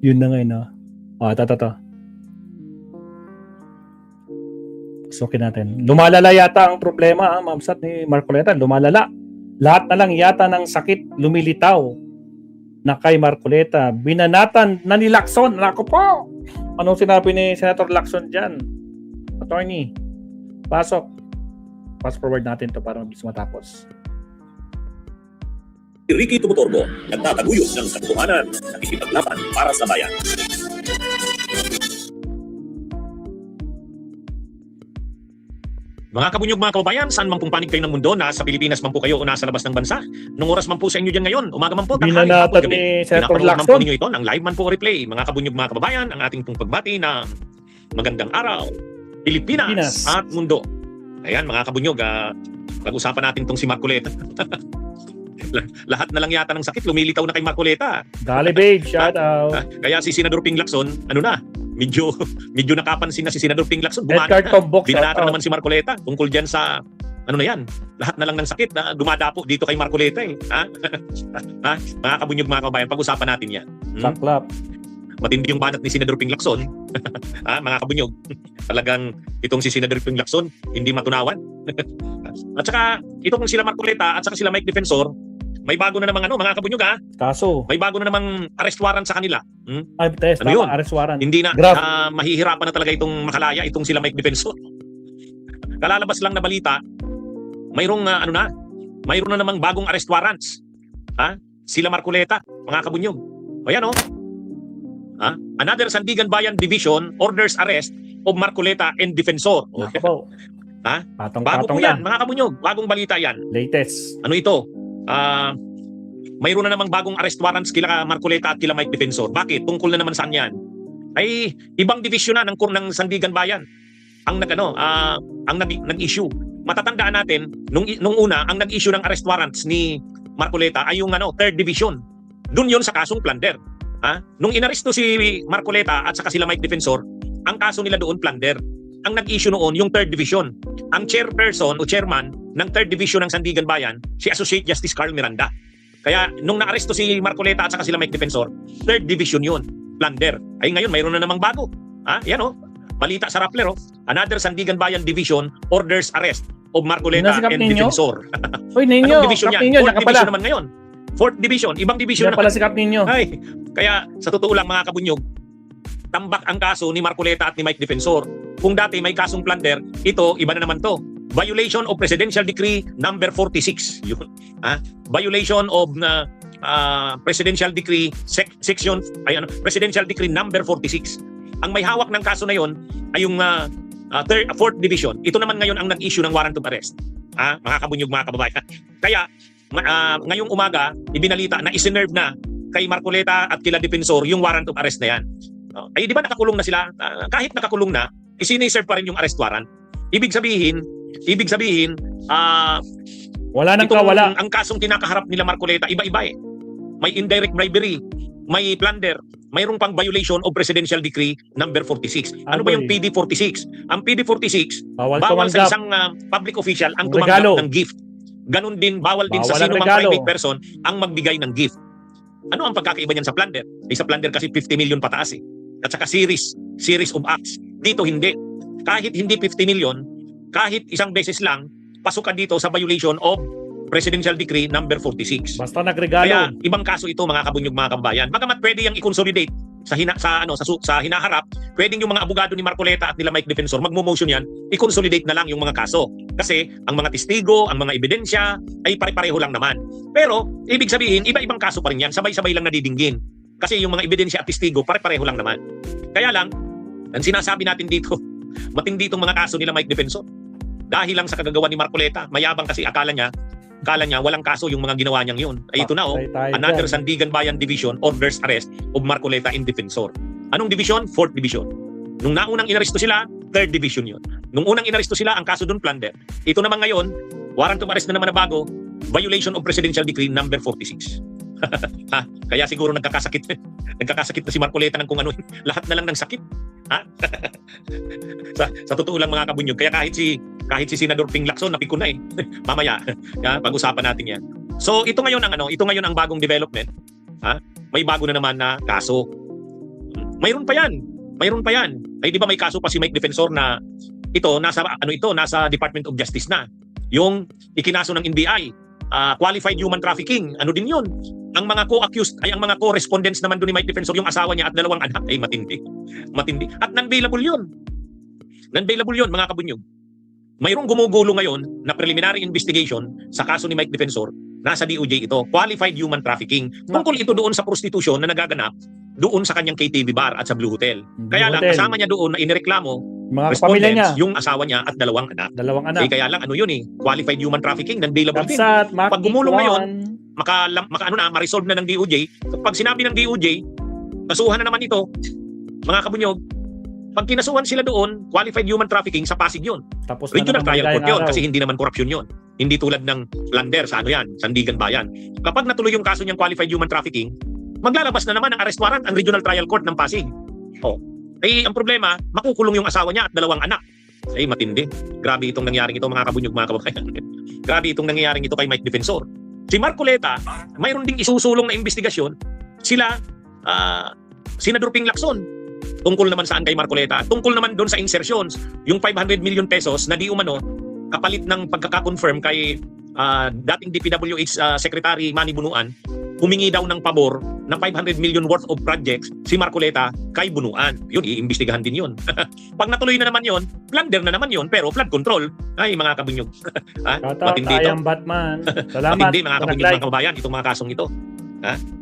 Yun na ngayon, no? To. Pasukin natin. Lumalala yata ang problema, Ma'am Sat, ni Marcoleta. Lumalala. Lahat na lang yata ng sakit lumilitaw na kay Marcoleta. Binanatan na ni Lacson. Nako po! Anong sinabi ni Senator Lacson dyan? Attorney, pasok. Fast forward natin to para mabilis matapos. Ricky Tumutorbo, nagtataguyod ng katotohanan, nakikipaglaban para sa bayan. Mga kabunyog, mga kababayan, saan man pong panig kayo ng mundo, nasa Pilipinas man po kayo o nasa labas ng bansa, nung oras man po sa inyo dyan ngayon, umaga man po, tanghali, hapon, gabi, pinapanood man po ninyo ito ng live man po replay. Mga kabunyog, mga kababayan, ang ating pong pagbati na magandang araw, Pilipinas at mundo. Ayan, mga kabunyog, pag-usapan natin tong si Marcoleta. Lahat na lang yata ng sakit lumilitaw na kay Marcoleta. Dali babe, shout out. Kaya si Senador Ping Lacson, ano na, medyo nakapansin na si Senador Ping Lacson. Binanatan naman si Marcoleta tungkol dyan sa, ano na yan, lahat na lang ng sakit na dumadapo dito kay Marcoleta eh. Mga kabunyog, mga kabayan, pag-usapan natin yan. Saklap. Matindi yung banat ni Senador Ping Lacson. Mga kabunyog, talagang itong si Senador Ping Lacson, hindi matunawan. At saka, itong sila Marcoleta at saka sila Mike Defensor, may bago na namang mga kabunyog Kaso. may bago na namang arrest warrant sa kanila. Ay, test, ano yun? Arrest warrant. Hindi na, mahihirapan na talaga itong makalaya, itong sila Mike Defensor. Kalalabas lang na balita, mayroong mayroon na namang bagong arrest warrants. Sila Marcoleta, mga kabunyog. Ayan another Sandigan Bayan Division orders arrest of Marcoleta and Defensor. Bago po yan, mga kabunyog. Bagong balita yan. Latest. Ano ito? Mayroon na namang bagong arrest warrants kila Marcoleta at kila Mike Defensor. Bakit? Tungkol na naman saan yan? Ay, ibang division na ng Sandigan Bayan ang nag-issue. Matatandaan natin, nung una, ang nag-issue ng arrest warrants ni Marcoleta ay yung 3rd Division. Doon yon sa kasong plunder. Nung inaresto si Marcoleta at saka sila Mike Defensor, ang kaso nila doon plunder. Ang nag-issue noon yung 3rd Division. Ang chairperson o chairman ng 3rd Division ng Sandigan Bayan, si Associate Justice Carl Miranda. Kaya nung naaresto si Marcoleta at saka sila Mike Defensor, 3rd Division yun, plunder. Ay ngayon, mayroon na namang bago. Yan balita sa Rappler. Another Sandigan Bayan Division orders arrest of Marcoleta and Defensor. Uy, Ninyo, anong division yan? 4th Division naman ngayon. 4th Division, ibang division na pala si Kap Ninyo. Ay, kaya sa totoo lang, mga kabunyog, tambak ang kaso ni Marcoleta at ni Mike Defensor. Kung dati may kasong plunder, ito, iba na naman to. Violation of Presidential Decree number 46. Yun. Violation of Presidential Decree Presidential Decree number 46. Ang may hawak ng kaso na yon ay yung 4th Division. Ito naman ngayon ang nag-issue ng warrant of arrest. Mga kabunyog, mga kababayan. Kaya, ngayong umaga, ibinalita na isinerve na kay Marcoleta at kila Defensor yung warrant of arrest na yan. Ay, di ba nakakulong na sila? Kahit nakakulong na, isiniserve pa rin yung arrest warrant. Ibig sabihin, wala nang kawala. Ang kasong kinakaharap nila Marcoleta, iba-iba eh. May indirect bribery, may plunder, mayroong pang violation of Presidential Decree number 46. Ano ba yung PD46? Ang PD46, bawal sa isang public official ang tumanggap ng gift. Ganon din, bawal din sa sino mang private person ang magbigay ng gift. Ano ang pagkakaiba niyan sa plunder? Sa plunder kasi 50 million pataas eh. At saka series of acts. Dito hindi. Kahit hindi 50 million, kahit isang beses lang, pasok ka dito sa violation of Presidential Decree number 46. Basta nagregalo. Kaya ibang kaso ito, mga kabunyog, mga kababayan. Bagamat pwede yang i-consolidate sa hinaharap, pwedeng yung mga abogado ni Marcoleta at nila Mike Defensor magmo-motion yan, i-consolidate na lang yung mga kaso. Kasi ang mga testigo, ang mga ebidensya ay pare-pareho lang naman. Pero ibig sabihin, iba-ibang kaso pa rin yan, sabay-sabay lang nadidinggin. Kasi yung mga ebidensya at testigo pare-pareho lang naman. Kaya lang, ang sinasabi natin dito, matindi itong mga kaso nila Mike Defensor. Dahil lang sa kagagawa ni Marcoleta, mayabang kasi akala niya walang kaso yung mga ginawa niyang yun. Ay ito na another Sandigan Bayan Division orders arrest of Marcoleta and Defensor. Anong division? 4th Division. Nung naunang inaresto sila, 3rd Division yun. Nung unang inaresto sila, ang kaso doon plunder. Ito naman ngayon, warrant of arrest na naman na bago, violation of Presidential Decree number 46. Kaya siguro nagkakasakit na si Marcoleta ng kung ano, lahat na lang ng sakit. Sa totoo lang, mga kabunyog, kaya kahit si Senador Ping Lacson napikon na eh. Mamaya, pag-usapan natin 'yan. So ito ngayon ang bagong development. May bago na naman na kaso. Mayroon pa yan. Mayroon pa yan. Ay, di ba may kaso pa si Mike Defensor na nasa Department of Justice na. Yung ikinaso ng NBI, qualified human trafficking, ano din yun. Ang mga co-accused ay ang mga co-respondents naman doon ni Mike Defensor, yung asawa niya at 2 anak, ay matindi. Matindi. At non-bailable yun. Non-bailable yun, mga kabunyog. Mayroong gumugulo ngayon na preliminary investigation sa kaso ni Mike Defensor. Nasa DOJ ito, qualified human trafficking. Tungkol ito doon sa prostitution na nagaganap doon sa kanyang KTV bar at sa Blue Hotel. Kaya lang, kasama niya doon na inireklamo mga pamilya niya, yung asawa niya at 2 anak. 2 anak. Kaya lang, ano yun qualified human trafficking, non-bailable din. Pag gumulong ngayon, ma-resolve na ng DOJ. Pag sinabi ng DOJ, kasuhan na naman ito, mga kabunyog, pag kinasuhan sila doon, qualified human trafficking, sa Pasig yun. Tapos Regional Trial Court yun, kasi hindi naman corruption yun. Hindi tulad ng Lander sa Sandigan Bayan. Kapag natuloy yung kaso niyang qualified human trafficking, maglalabas na naman ang arrest warrant ang Regional Trial Court ng Pasig. Ay, ang problema, makukulong yung asawa niya at 2 anak. Ay, matindi. Grabe itong nangyaring ito, mga kabunyog, mga kababayan. Grabe itong nangyaring ito kay Mike Defensor. Si Marcoleta, mayroon ding isusulong na investigasyon. Sila, Senador Ping Lacson, tungkol naman saan kay Marcoleta. Tungkol naman doon sa insertions, yung 500 million pesos na di umano, kapalit ng pagkaka-confirm kay dating DPWH Secretary Manny Bunuan, humingi daw ng pabor ng 500 million worth of projects si Marcoleta kay Bunuan. Yun, iimbestigahan din yun. Pag natuloy na naman yun, plunder na naman yun, pero flood control. Ay, mga kabunyog. Matindi ito. Batman. Salamat. Matindi, mga kabunyog, mga kababayan, itong mga kasong ito.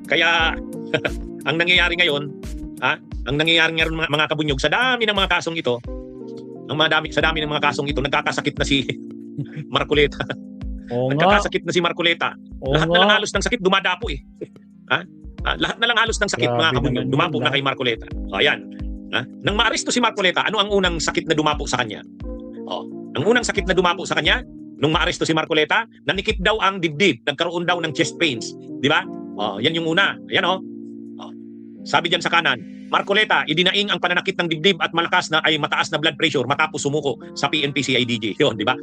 Kaya, ang nangyayari ngayon, mga kabunyog, sa dami ng mga kasong ito, sa dami ng mga kasong ito, nagkakasakit na si Marcoleta. Nagkakasakit na si Marcoleta. Lahat na lang halos ng sakit dumadapo lahat na lang halos ng sakit, mga kabunyog, dumapo na kay Marcoleta. Ayan. Nang maaresto si Marcoleta, ano ang unang sakit na dumapo sa kanya? Ang unang sakit na dumapo sa kanya nung maaresto si Marcoleta, nanikip daw ang dibdib, nagkaroon daw ng chest pains, di ba? Yan yung una. Ayan sabi diyan sa kanan, Marcoleta, idinaing ang pananakit ng dibdib at mataas na blood pressure matapos sumuko sa PNP CIDG. Yun, di ba?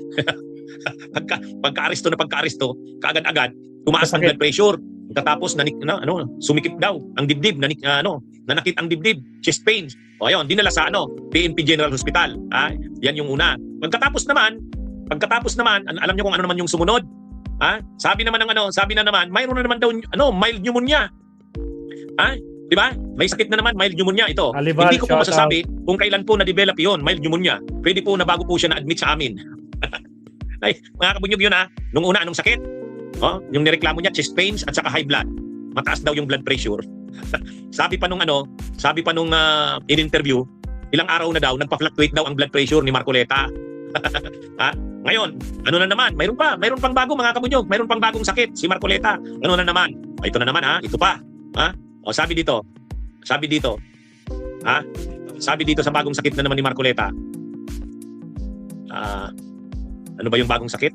Pagka-aresto, kaagad-agad tumaas ang blood pressure. Tapos sumikip daw ang dibdib, nanakit ang dibdib, chest pains. Ayun, dinala sa PNP General Hospital. Yan yung una. Pagkatapos naman, alam niyo kung ano naman yung sumunod? Sabi na naman, mayroon na naman daw mild pneumonia. Di ba? May sakit na naman, mild pneumonia ito. Alibal, hindi ko po masasabi kung kailan po na-develop yon, mild pneumonia. Pwede po na bago po siya na-admit sa amin. Ay, mga kabunyog yun nung una, anong sakit? Yung nireklamo niya, chest pains at saka high blood. Mataas daw yung blood pressure. sabi pa nung in-interview, ilang araw na daw, nagpa-fluctuate daw ang blood pressure ni Marcoleta. Ngayon, ano na naman? Mayroon pang bago, mga kabunyog. Mayroon pang bagong sakit si Marcoleta. Ano na naman? Ito na naman, ito pa. Sabi dito sa bagong sakit na naman ni Marcoleta. Ano ba yung bagong sakit?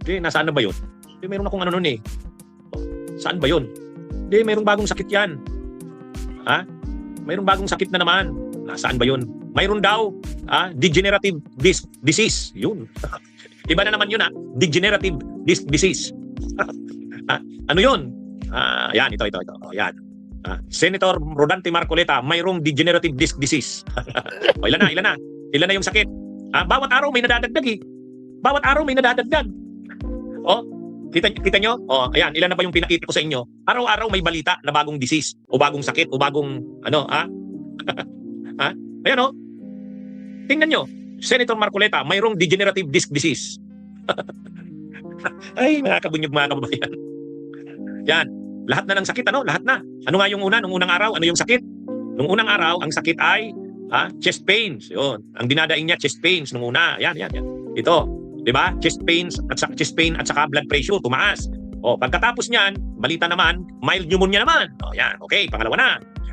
Nasaan na ba yun? Mayroon akong saan ba yun? Mayroong bagong sakit yan. Mayroong bagong sakit na naman. Nasaan ba yun? Mayroon daw degenerative disc disease. Yun. Iba na naman yun degenerative disc disease. Ano yun? Yan, ito. Yan. Senator Rodante Marcoleta, mayroong degenerative disc disease. Ilan na yung sakit? Bawat araw may nadadagdag Bawat araw may nadadagdag. Kita nyo? Ayan, ilan na ba yung pinakita ko sa inyo? Araw-araw may balita na bagong disease o bagong sakit o bagong Ayan tingnan nyo, Senator Marcoleta, mayroong degenerative disc disease. Ay, mga kabunyog, mga kababayan. Yan. Lahat na ng sakit, lahat na. Ano nga yung nung unang araw, ano yung sakit? Nung unang araw, ang sakit ay chest pains. Yun. Ang dinadaing niya, chest pains nung una. Yan. Ito, 'di ba? Chest pain at saka blood pressure tumaas. Pagkatapos niyan, balita naman, mild pneumonia naman. Yan. Okay, pangalawa na.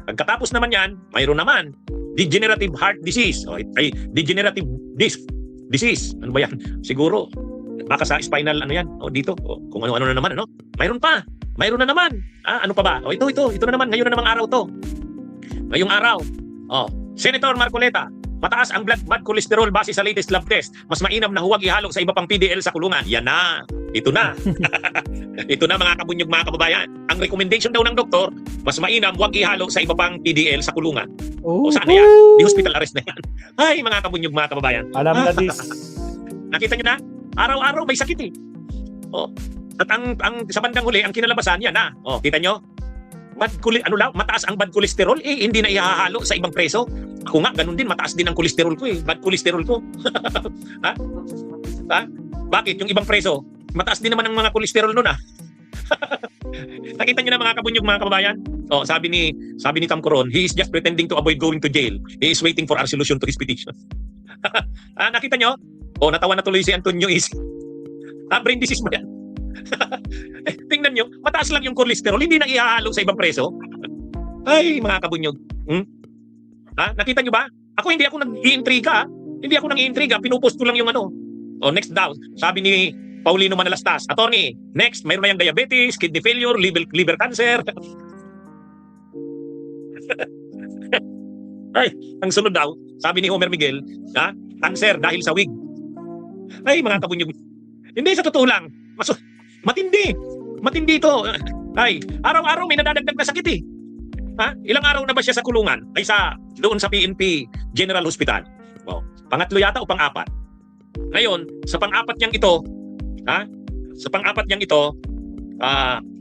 Pagkatapos naman yan, mayroon naman degenerative heart disease. Degenerative disc disease. Ano ba yan? Siguro baka sa spinal yan. Dito. Kung ano na naman, Mayroon pa. Mayroon na naman. Ano pa ba? Ito na naman. Ngayon na namang araw to. Ngayong araw. Senator Marcoleta, mataas ang blood cholesterol base sa latest lab test. Mas mainam na huwag ihalo sa iba pang PDL sa kulungan. Yan na. Ito na. Ito na mga kabunyog mga kababayan. Ang recommendation daw ng doktor, mas mainam huwag ihalo sa iba pang PDL sa kulungan. O saan na yan? Di hospital arrest na yan. Ay mga kabunyog mga kababayan. Alam na this. Nakita nyo na? Araw-araw may sakit eh. O, at ang sa bandang huli, ang kinalabasan yan ha. O, kita nyo? Mataas ang bad cholesterol, hindi na ihahalo sa ibang preso. Ako nga, ganun din, mataas din ang cholesterol ko eh. Bad cholesterol ko. Ha? Ha? Bakit? Yung ibang preso, mataas din naman ang mga cholesterol nun ah. Nakita niyo na mga kabunyog mga kababayan? Oh, sabi ni Tom Coron, he is just pretending to avoid going to jail. He is waiting for our solution to his petition. Nakita niyo? Oh, natawa na tuloy si Antonio is. Brain disease ba yan? Tingnan nyo, mataas lang yung cholesterol, hindi na ihahalo sa ibang preso. Ay, mga kabunyog. Nakita nyo ba? Hindi ako nag-iintriga. Hindi ako nang-iintriga, pinupost ko lang yung ano. Oh, next daw, sabi ni Paulino Manalastas, attorney, next, mayroon na yung diabetes, kidney failure, liver cancer. Ay, ang sunod daw, sabi ni Homer Miguel, cancer dahil sa wig. Ay, mga kabunyog. Hindi, sa totoo lang, matindi. Matindi ito. Ay, araw-araw may nadadagdag na sakit eh. Ilang araw na ba siya sa kulungan? Ay doon sa PNP General Hospital. Wow. Pangatlo yata o pang-apat. Ngayon, sa pang-apat niyang ito,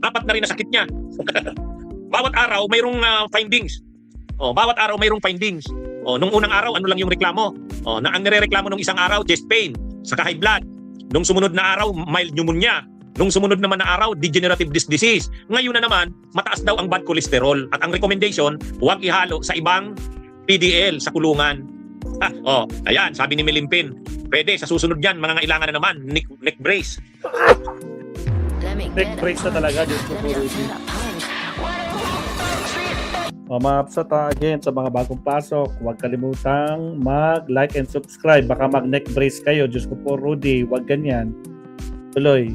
apat na rin na sakit niya. Bawat araw mayroong findings. Bawat araw mayroong findings. Nung unang araw, ano lang yung reklamo? Ang nirereklamo nung isang araw, chest pain, saka high blood. Nung sumunod na araw, mild pneumonia. Nung sumunod naman na araw, degenerative disc disease. Ngayon na naman, mataas daw ang bad cholesterol. At ang recommendation, huwag ihalo sa ibang PDL sa kulungan. Ayan, sabi ni Melimpin, pwede, sa susunod yan, mga kailangan na naman, neck brace. Neck brace na talaga. Diyos ko po, Rudy. Mga kapsat, again, sa mga bagong pasok, huwag kalimutang mag-like and subscribe. Baka mag-neck brace kayo. Diyos ko po, Rudy, huwag ganyan. Tuloy.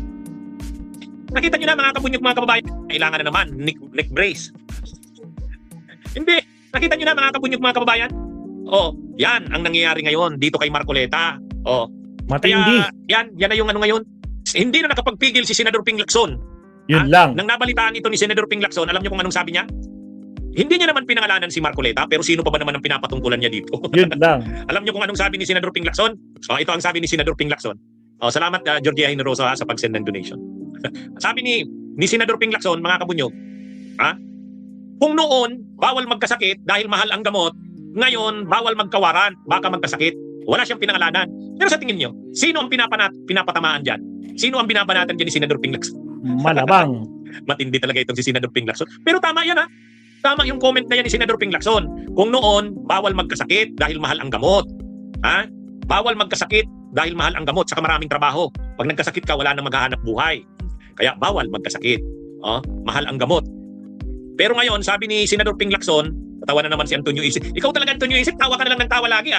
Nakita nyo na mga kabunyog mga kababayan, kailangan na naman, neck brace. Hindi. Nakita nyo na mga kabunyog mga kababayan? Yan ang nangyayari ngayon dito kay Marcoleta. Matindi. Kaya, yan na yung ano ngayon. Hindi na nakapagpigil si Senador Ping Lacson. Yun lang. Nang nabalitaan ito ni Senador Ping Lacson, alam niyo kung anong sabi niya? Hindi niya naman pinangalanan si Marcoleta, pero sino pa ba naman ang pinapatungkulan niya dito? Yun lang. Alam niyo kung anong sabi ni Senador Ping Lacson? Ito ang sabi ni Senador Ping Lacson. Salamat Georgia Hinojosa sa pag-send ng donation. Sabi ni Senador Ping Lacson, mga kabunyog, kung noon bawal magkasakit dahil mahal ang gamot, ngayon bawal magkawaran, baka magkasakit. Wala siyang pinangalanan. Pero sa tingin niyo, sino ang pinapatamaan diyan? Sino ang binabanatan diyan ni Senador Ping Lacson? Malamang. Matindi talaga itong si Senador Ping Lacson. Pero tama yan Tama yung comment na yan ni Senador Ping Lacson. Kung noon, bawal magkasakit dahil mahal ang gamot. Bawal magkasakit dahil mahal ang gamot, saka maraming trabaho. Pag nagkasakit ka, wala nang maghahanap buhay. Kaya bawal magkasakit. Mahal ang gamot. Pero ngayon, sabi ni Senador Ping Lacson, natawa na naman si Antonio Isip. Ikaw talaga, Antonio Isip, tawa ka na lang ng tawa lagi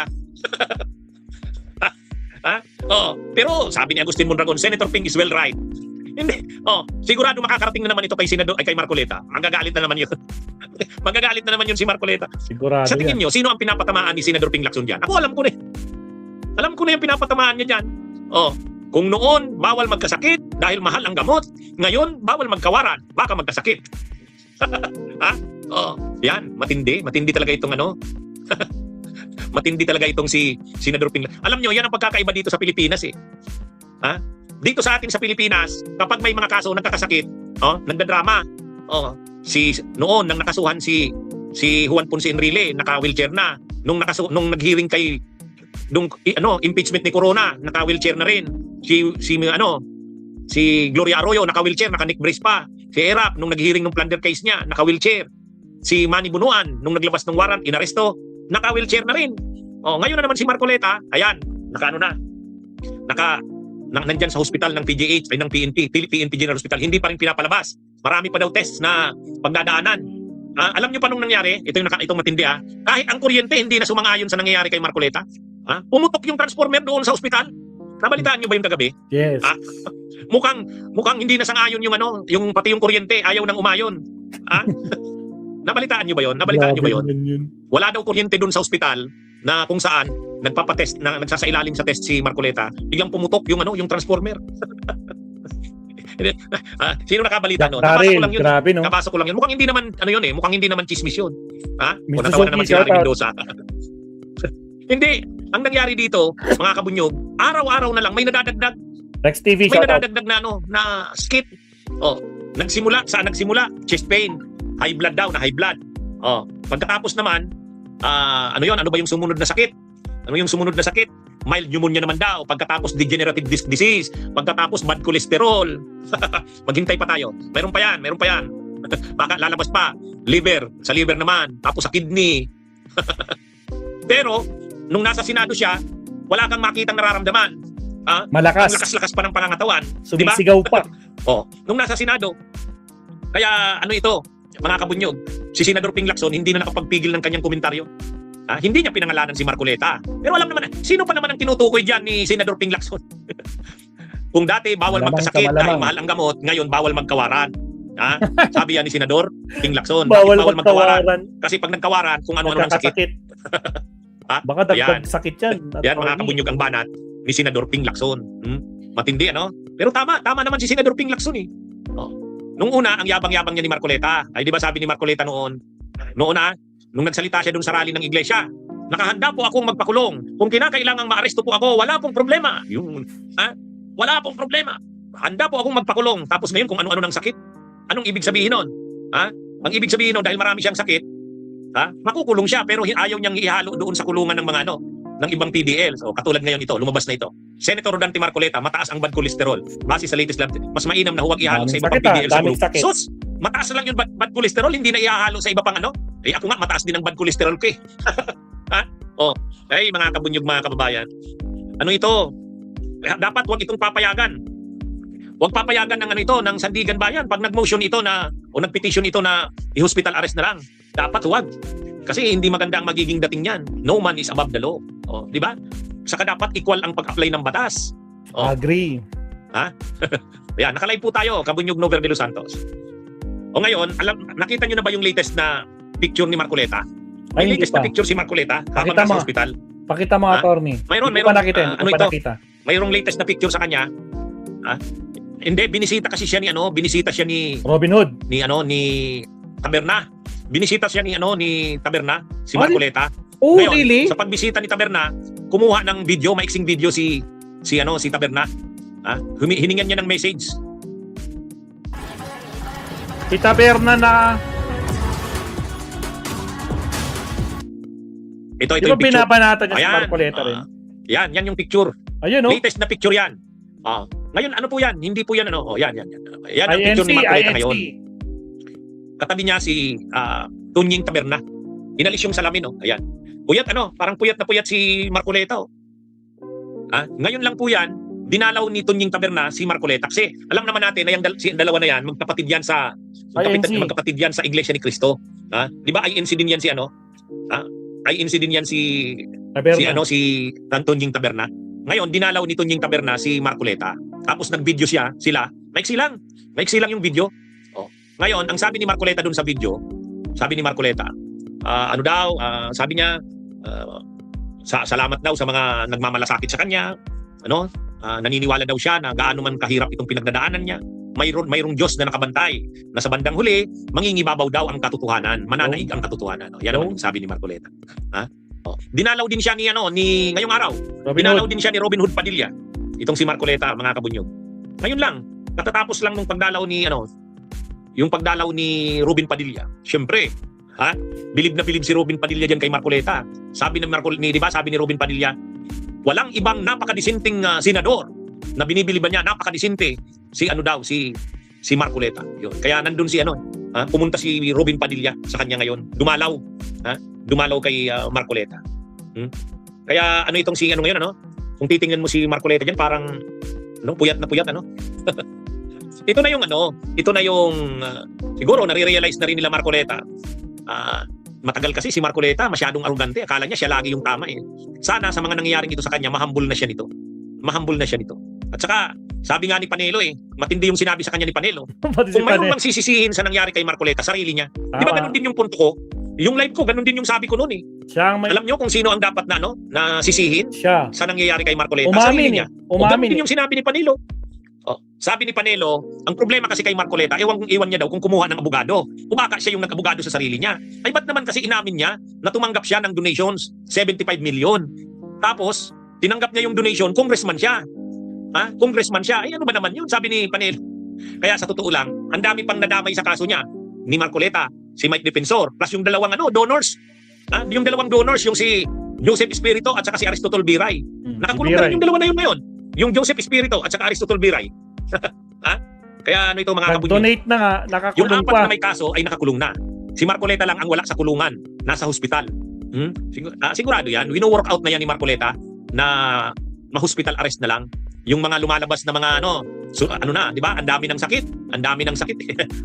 Pero sabi ni Agustin Mondragon, Senator Ping is well right. Hindi. Sigurado makakarating na naman ito kay kay Marcoleta. Magagalit na naman 'yun. Magagalit na naman 'yun si Marcoleta. Sigurado. Sa tingin niyo, sino ang pinapatamaan ni Senador Ping Lacson diyan? Ako alam ko na. Alam ko na yung pinapatamaan niya diyan. Kung noon bawal magkasakit dahil mahal ang gamot, ngayon bawal magkawaran, baka magkasakit. Yan, matindi talaga itong matindi talaga itong si Senador Ping Lacson. Alam niyo, yan ang pagkakaiba dito sa Pilipinas Dito sa atin sa Pilipinas, kapag may mga kaso nagkakasakit, nagdadrama. Noon nang nakasuhan si Juan Ponce Enrile, naka-wheelchair na. Nung nag-hearing kay impeachment ni Corona, naka-wheelchair na rin. Si Gloria Arroyo, naka-wheelchair, naka-neck brace pa. Si Erap, nung nag-hearing ng plunder case niya, naka-wheelchair. Si Manny Bunuan, nung naglabas ng warrant, inaresto, naka-wheelchair na rin. Ngayon na naman si Marcoleta, ayan, nandyan sa hospital ng PGH ay ng PNP General Hospital, hindi pa rin pinapalabas. Marami pa daw tests na pagdadaanan. Alam niyo pa nung nangyari, itong matindi kahit ang kuryente hindi na sumang-ayon sa nangyayari kay Marcoleta. Pumutok yung transformer doon sa hospital. Nabalitaan niyo ba yung kagabi? Yes. Mukhang hindi na sang-ayon yung pati yung kuryente ayaw nang umayon. Nabalitaan niyo ba yon? Wala daw kuryente doon sa hospital na kung saan nagpapatest na nagsasailalim sa test si Marcoleta, biglang pumutok yung transformer. Sino nakabalita no? Daryl, Nabasa ko lang yun. grabe no. Nabasa ko lang yun. Mukhang hindi naman, ano yun eh, mukhang hindi naman chismis yun. Ha? O Mr. natawa na Suki, naman si Larry shoutout. Mendoza. Hindi. Ang nangyari dito, mga kabunyog, araw-araw na lang may nadadagdag. Rex TV, May shoutout. nadadagdag na ano, na skit. Oh, saan nagsimula? Chest pain, high blood daw, na high blood. Oh, pagkatapos naman, ano 'yon? Ano ba yung sumunod na sakit? Ano yung sumunod na sakit? Mild pneumonia naman daw. Pagkatapos degenerative disc disease. Pagkatapos bad cholesterol. Maghintay pa tayo. Meron pa yan. Baka lalabas pa. Liver. Sa liver naman. Tapos sa kidney. Pero, nung nasa Senado siya, wala kang makitang nararamdaman. Ang Malakas. lakas-lakas pa ng pangangatawan. Di ba? Sumisigaw pa. Oh, nung nasa Senado, kaya ano ito, mga kabunyog, si Senador Ping Lacson hindi na nakapagpigil ng kanyang komentaryo. Hindi niya pinangalanan si Marcoleta. Pero alam naman, sino pa naman ang tinutukoy diyan ni Senador Ping Lacson? Kung dati bawal Malamang magkasakit malamang. dahil mahal ang gamot, ngayon bawal magkawaran. Sabi yan ni Senador Ping Lacson, Bawal bakit magkawaran. Kasi pag nagkawaran, kung ano-ano ng sakit. Magkakasakit. Ha? Baka dagdag sakit yan. Yan mga kabunyog ang banat ni Senador Ping Lacson. Matindi ano? Pero tama naman si Senador Ping Lacson eh. Oh. Nung una, ang yabang-yabang niya ni Marcoleta. Ay di ba sabi ni Marcoleta noon, nung nagsalita siya doon sa rally ng iglesia, nakahanda po akong magpakulong. Kung kinakailangang maaresto po ako, wala pong problema. Wala pong problema. Handa po akong magpakulong. Tapos ngayon kung ano-ano ng sakit. Anong ibig sabihin nun? Ang ibig sabihin nun, dahil marami siyang sakit, makukulong siya pero ayaw niyang ihalo doon sa kulungan ng mga ng ibang PDL. So katulad ngayon ito, lumabas na ito. Senator Rodante Marcoleta, mataas ang bad cholesterol. Base sa latest lab, mas mainam na huwag ihalo sa iba pang PDL sa daming kulungan. sakit. Sus, mataas lang yung bad cholesterol, hindi na ihalo sa iba pang ano? Ako nga, mataas din ang bad cholesterol ko eh. Mga kabunyog, mga kababayan. Ano ito? Dapat huwag itong papayagan. Huwag papayagan ng ng Sandigan Bayan. Pag nag-motion ito o nag-petition ito na i-hospital arrest na lang, dapat huwag. Kasi hindi maganda ang magiging dating niyan. No man is above the law. Di ba? Saka dapat equal ang pag-apply ng batas. Agree. Ayan, nakalive po tayo, Kabunyog Nover de Los Santos. Ngayon, nakita niyo na ba yung latest na picture ni Marcoleta? May Ay, hindi latest na pa. picture si Marcoleta habang Pakita nasa mo. hospital. Pakita mga attorney. Mayroon, Hindi ko pa nakita. ano Hindi ko pa ito? nakita. Mayroong latest na picture sa kanya. Hindi, binisita kasi siya ni Robin Hood. ni Taberna. Binisita siya ni Taberna, si Ano? Marcoleta. Oh, Ngayon, really? sa pagbisita ni Taberna, kumuha ng video, maiksing video si Taberna. Hiningan niya ng message. Si Taberna na... Ito Di ba yung picture. binabanatan niya si Ayan. Marcoleta rin? Yan yung picture. Ayun, no? Latest na picture yan. Ngayon, ano po yan? Hindi po yan, yan. Yan ang picture INC, ni Marcoleta INC. ngayon. Katabi niya si Tunying Taberna. Inalis yung salamin, Ayan. Puyat, parang puyat na puyat si Marcoleta, Ngayon lang po yan, dinalaw ni Tunying Taberna si Marcoleta. Kasi alam naman natin na yung dalawa na yan, magkapatid yan sa Iglesia ni Cristo. Di ba INC din yan si INC din yan si Taberna. si Tunying Taberna. Ngayon dinalaw ni Tunying Taberna si Marcoleta. Tapos nag-video sila. Maiksi lang yung video. Ngayon, ang sabi ni Marcoleta dun sa video, sabi ni Marcoleta, sabi niya, salamat daw sa mga nagmamalasakit sa kanya, naniniwala daw siya na gaano man kahirap itong pinagdadaanan niya. Mayroong Diyos na nakabantay na sa bandang huli, mangingibabaw daw ang katotohanan, mananaig ang katotohanan. Yan naman yung sabi ni Marcoleta. Dinalaw din siya ni ngayong araw. Dinalaw din siya ni Robin Hood Padilla. Itong si Marcoleta, mga kabunyog. Ngayon lang, katatapos lang nung pagdalaw ni yung pagdalaw ni Robin Padilla. Siyempre, bilib na bilib si Robin Padilla diyan kay Marcoleta. Sabi ni Robin Padilla, walang ibang napakadisenting senador na binibili ba niya, napakadisente si Marcoleta. Yun. Kaya nandun pumunta si Robin Padilla sa kanya ngayon. Dumalaw kay Marcoleta. Kaya itong si ngayon, kung titingnan mo si Marcoleta diyan, parang puyat na puyat, Ito na yung siguro nare-realize na rin nila Marcoleta. Matagal kasi si Marcoleta masyadong arrogante. Akala niya siya lagi yung tama eh. Sana sa mga nangyayaring ito sa kanya, mahambol na siya nito. At saka, sabi nga ni Panelo matindi yung sinabi sa kanya ni Panelo. Kung mayroon mang sisisihin sa nangyari kay Marcoleta, sarili niya. Di ba ganun din yung punto ko? Yung live ko, ganun din yung sabi ko noon eh. Alam niyo kung sino ang dapat na sisihin siya sa nangyayari kay Marcoleta? Umamin sarili niya. Umamin Ganun din yung sinabi ni Panelo. Oh, sabi ni Panelo, ang problema kasi kay Marcoleta, iwan niya daw kung kumuha ng abogado. Baka siya yung nag-abogado sa sarili niya. Ay ba't naman kasi inamin niya na tumanggap siya ng donations, 75 million. Tapos, tinanggap niya yung donation, congressman siya. Ha? Congressman siya. Ay ano ba naman yun? Sabi ni Panelo. Kaya sa totoo lang, ang dami pang nadamay sa kaso niya ni Marcoleta, si Mike Defensor, plus yung dalawang donors. Ha? Yung dalawang donors, yung si Joseph Espiritu at saka si Aristotol Biray. Nakakulong na rin yung dalawa na yun ngayon. Yung Joseph Espiritu at saka Aristotol Biray. Ha? Kaya ano ito mga kabunyo? Nag-donate na nga, Yung nakakulong apat pa. na may kaso ay nakakulong na. Si Marcoleta lang ang wala sa kulungan, nasa hospital. Sigurado yan. Wino-work out na yan ni Marcoleta na ma-hospital arrest na lang. Yung mga lumalabas na mga di ba? Ang dami ng sakit. Ang dami ng sakit.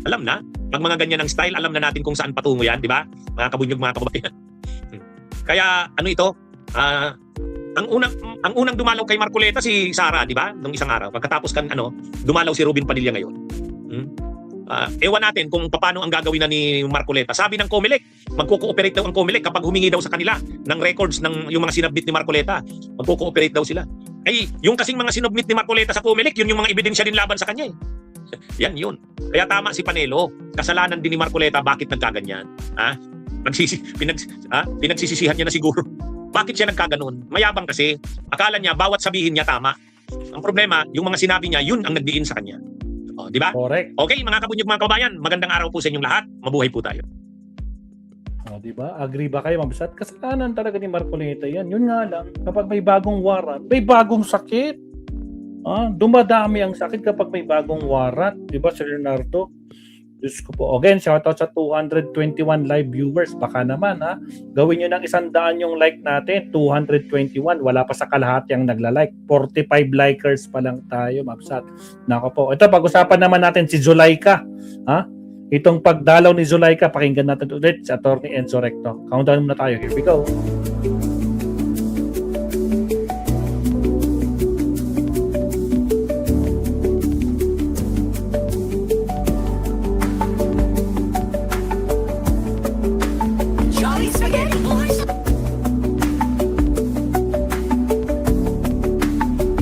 Alam na. Pag mga ganyan ng style, alam na natin kung saan patungo yan, di ba? Mga kabunyog, mga kababayan. Kaya ano ito? Ang unang dumalaw kay Marcoleta si Sara, di ba? Nung isang araw. Pagkatapos dumalaw si Robin Padilla ngayon. Ewan natin kung paano ang gagawin na ni Marcoleta. Sabi ng COMELEC, magko-cooperate daw ang COMELEC kapag humingi daw sa kanila ng records ng yung mga sinabit ni Marcoleta. Magko-cooperate daw sila. Ay, yung kasing mga sinubmit ni Marcoleta sa COMELEC, yun yung mga ebidensya din laban sa kanya. Yan yun. Kaya tama si Panelo. Kasalanan din ni Marcoleta bakit nagkaganyan. Pinagsisisihan niya na siguro. Bakit siya nagkaganon? Mayabang kasi. Akala niya bawat sabihin niya tama. Ang problema, yung mga sinabi niya, yun ang nagdiin sa kanya. O, di ba? Correct. Okay, mga kabunyog, mga kabayan, magandang araw po sa inyong lahat. Mabuhay po tayo. O, di ba? Agree ba kayo, Mabsat? Kasalanan talaga ni Marcoleta yan. Yun nga lang, kapag may bagong warrant, may bagong sakit. Dumadami ang sakit kapag may bagong warrant. Di ba, Sir Leonardo? Diyos ko po. Again, shoutout sa 221 live viewers. Baka naman, gawin nyo ng 100 yung like natin. 221. Wala pa sa kalahati ang nagla-like. 45 likers pa lang tayo, Mabsat. Nako po. Ito, pag-usapan naman natin si Zulaika. Itong pagdalaw ni Zulaika, pakinggan natin ulit si Attorney Enzo Recto. Countdown muna tayo. Here we go.